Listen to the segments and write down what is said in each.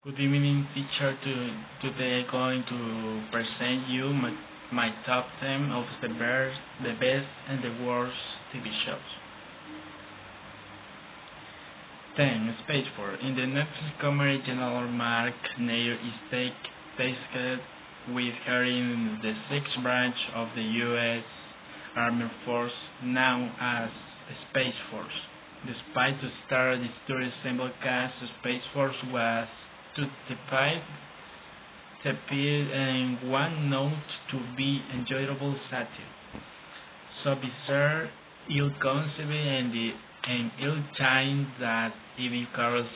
Good evening, teacher. Today I'm going to present you my top 10 of the best and the worst TV shows. 10. Space Force. In the Netflix comedy, General Mark Nair is tasked with carrying the sixth branch of the U.S. Army Force, known as Space Force. Despite the star-studded ensemble cast, Space Force was to tepid and one note to be enjoyable satire. So bizarre, ill-conceived, and ill-timed that even Carl's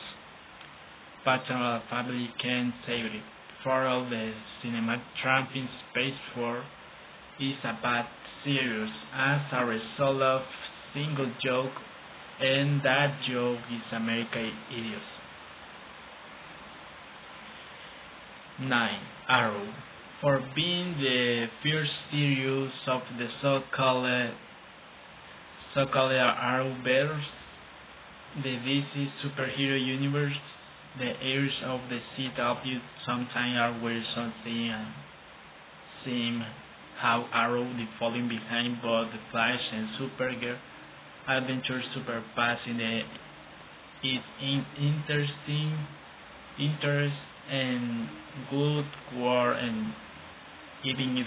paternal family can save it. For all the cinematic trump in Space Force is a bad series as a result of single joke, and that joke is American Idiots. 9. Arrow. For being the first series of the so-called Arrowverse, the DC superhero universe, the heirs of the CW sometimes are weird something and seem how Arrow the falling behind both the Flash and Supergirl adventure surpassing its interest and good war, and even if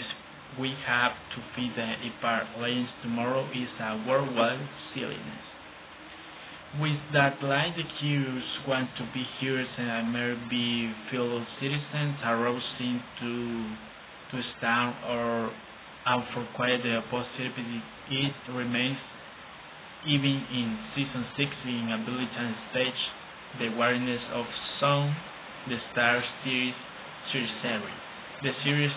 we have to feed the Ipar Legends tomorrow is a worldwide silliness. With that line, the heroes want to be heroes and may be fellow citizens, arousing to stand or out for quiet the possibility it remains even in season 6 in ability and stage the awareness of some the Star series. The series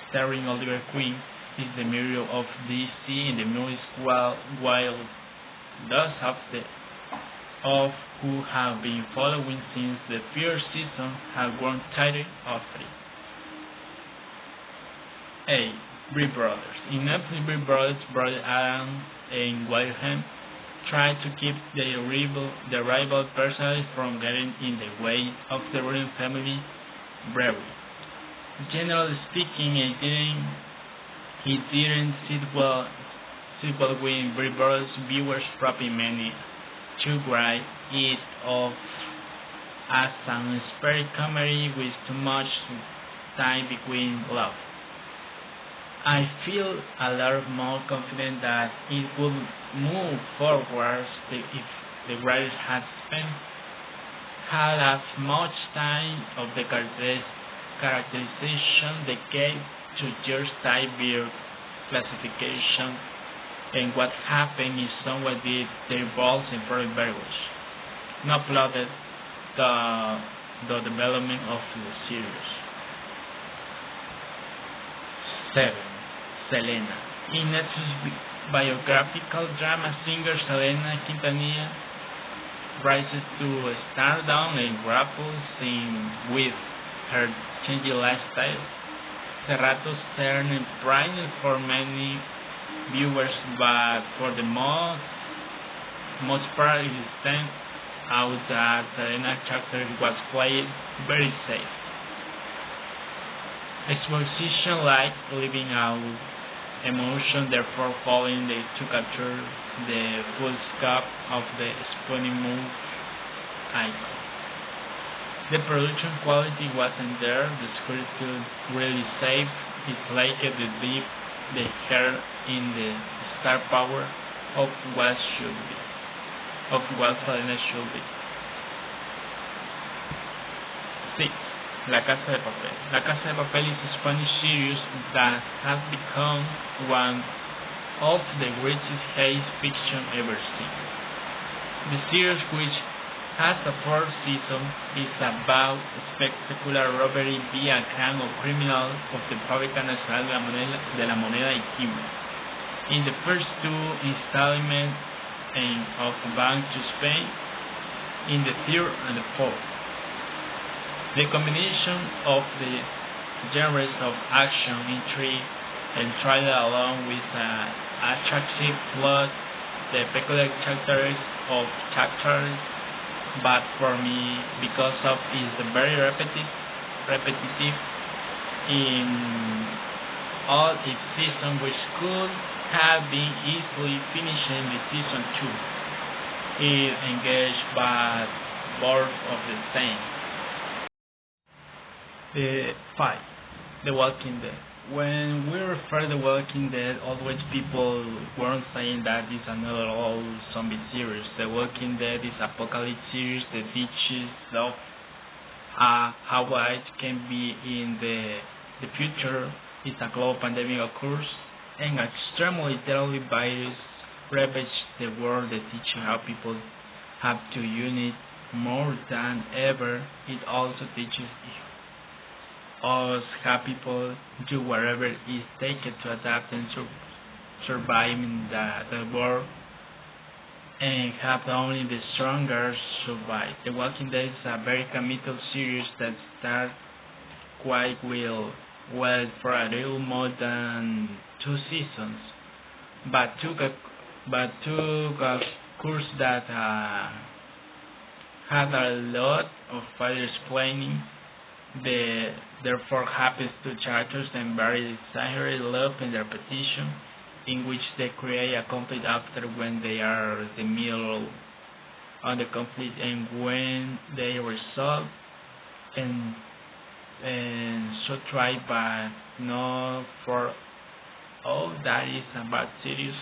starring Oliver Queen is the mirror of DC in the movies while those of who have been following since the first season have grown tired of it. 8. Brie Brothers. In Netflix, Brie Brothers, brother Adam and Wilhelm try to keep the rival personalities from getting in the way of the royal family bravery. Generally speaking, it didn't sit well with Brie Brothers viewers, probably many to write it off as an inspired comedy with too much time between love. I feel a lot more confident that it would move forward if the writers had as much time of the characterization they gave to George type beer classification, and what happened is someone did their balls in front very much. Not plotted the development of the series. 7. Selena. In Netflix biographical drama, singer Selena Quintanilla rises to stardom and grapples with her changing lifestyle. Cerratos turned prime for many viewers, but for the most part it stands out that Selena's character was played very safe. Exposition like leaving out emotion, therefore failing to capture the full scope of the spooning move icon. The production quality wasn't there, the script felt really safe, it lacked the hair in the star power of what Selena should be. 6. La Casa de Papel. La Casa de Papel is a Spanish series that has become one of the greatest hate fiction ever seen. The series, which has a fourth season, is about spectacular robbery via a gang of criminals of the Fábrica Nacional de la Moneda y Timbre. In the first two installments of Bank to Spain, in the third and the fourth. The combination of the genres of action, intrigue, and thriller along with an attractive plot, the peculiar characters but for me, because of it's very repetitive in all its season, which could have been easily finishing the season 2. It engaged but bored of the same. 5. The Walking Dead. When we refer to The Walking Dead, always people weren't saying that it's another old zombie series. The Walking Dead is apocalypse series that teaches of how life can be in the future. If a global pandemic occurs and extremely deadly virus ravage the world, that teaches how people have to unite more than ever. It also teaches us how people do whatever it takes to adapt and survive in the world, and have only the stronger survive. The Walking Dead is a very committed series that started quite well for a little more than 2 seasons, but took a course that had a lot of further explaining. Therefore happens to characters and very exaggerated love and repetition, in which they create a conflict after when they are in the middle of the conflict and when they resolve, and so try, but not for all that is a bad series.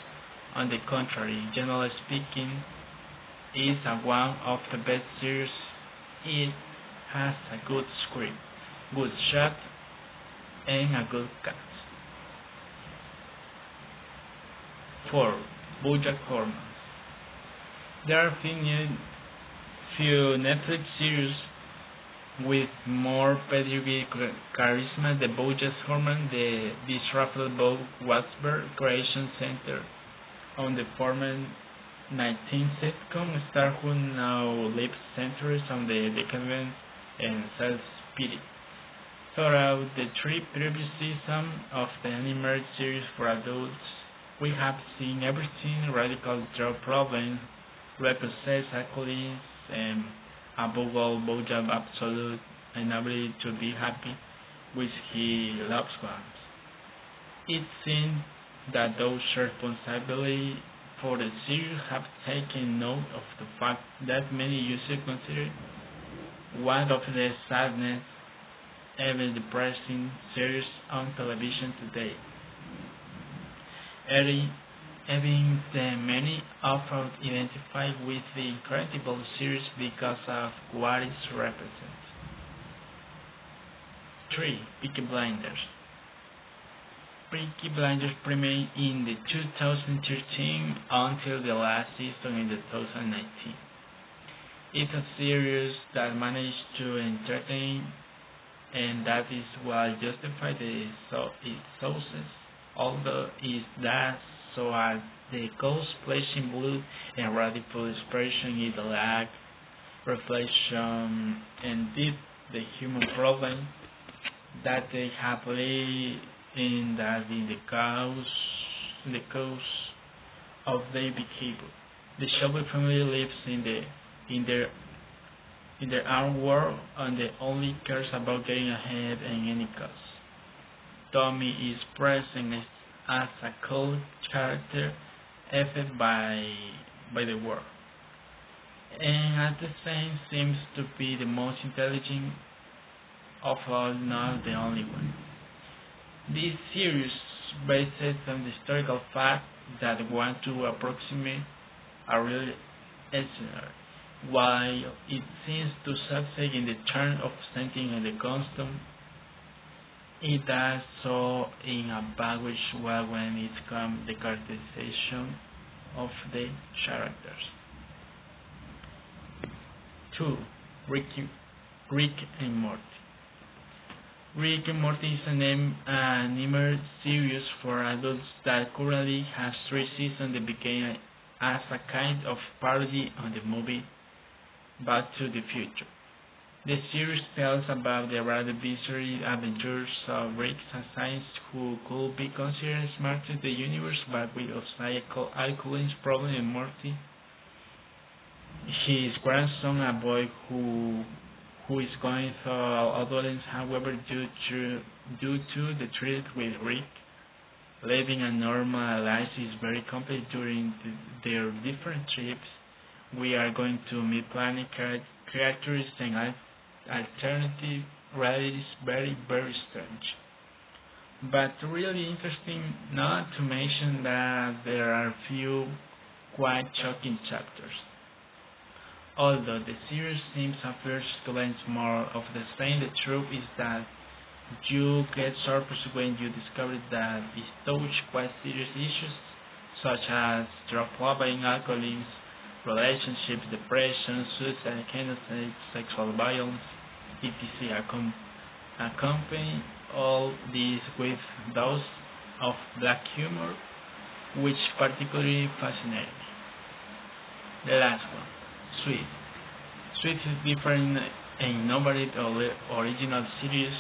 On the contrary, generally speaking, is one of the best series. It has a good script, good shot, and a good cast. 4. BoJack Horseman. There are few Netflix series with more pedigree charisma. The BoJack Horseman, the disruptive Bob Waksberg Creation Center on the former 19th sitcom star who now lives centuries on the decadence and self-pity. Throughout the 3 previous seasons of the animated series for adults, we have seen everything: radical drug problems, repossessed alcoholism, and above all, BoJack's absolute inability to be happy with his loved ones. It seems that those responsibility for the series have taken note of the fact that many users consider one of the saddest, even depressing series on television today. Even many often identify with the incredible series because of what it represents. 3. Peaky Blinders. Peaky Blinders premiered in the 2013 until the last season in the 2019. It's a series that managed to entertain, and that is what justifies its success, although it does so at the cost flesh in blood and radical expression in the lack, reflection, and deep the human problem that they have laid in the cause of their behavior. The Shelby family lives in their own world, and they only cares about getting ahead at any cost. Tommy is present as a cold character affected by the world, and at the same seems to be the most intelligent of all, not the only one. This series based on the historical fact that want to approximate a real scenario. While it seems to succeed in the terms of setting and the costume, it does so in a baggage way when it comes to the characterization of the characters. 2. Rick and Morty. Rick and Morty is an animated series for adults that currently has 3 seasons that began as a kind of parody on the movie Back to the Future. The series tells about the rather bizarre adventures of Rick, a scientist who could be considered smart in the universe but with alcoholism problem, and Morty, his grandson, a boy who is going through adolescence, however, due to the trip with Rick, living a normal life is very complex during their different trips. We are going to meet planet characters and alternative realities very, very strange. But really interesting, not to mention that there are few quite shocking chapters. Although the series seems at first glance more of the same, the truth is that you get surprised when you discover that it touches quite serious issues such as drug problem, alcoholism, relationships, depression, suicide, genocide, sexual violence, etc. Accompany all these with dose of black humor, which particularly fascinates me. The last one, Sweet. Sweet is different and innovative original series.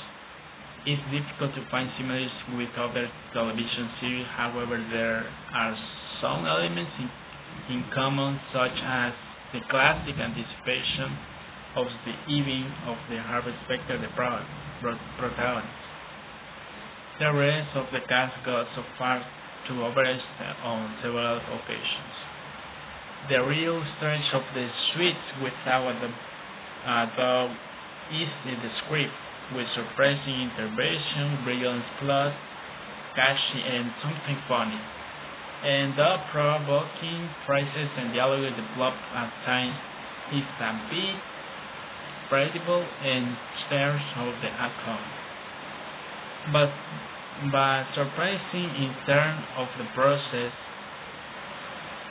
It's difficult to find similarities with other television series, however, there are some elements in common, such as the classic anticipation of the evening of the Harvey Specter, the protagonist. The rest of the cast got so far to overstay on several occasions. The real strength of the Sweets without a doubt is the script, with surprising intervention, brilliant plot, catchy and something funny, and the provoking phrases and dialogue developed at times is a bit predictable in terms of the outcome, but surprising in terms of the process,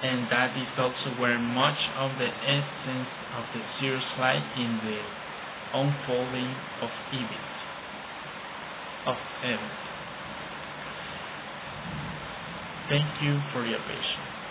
and that is also where much of the essence of the series lies in the unfolding of events. Of events. Thank you for your patience.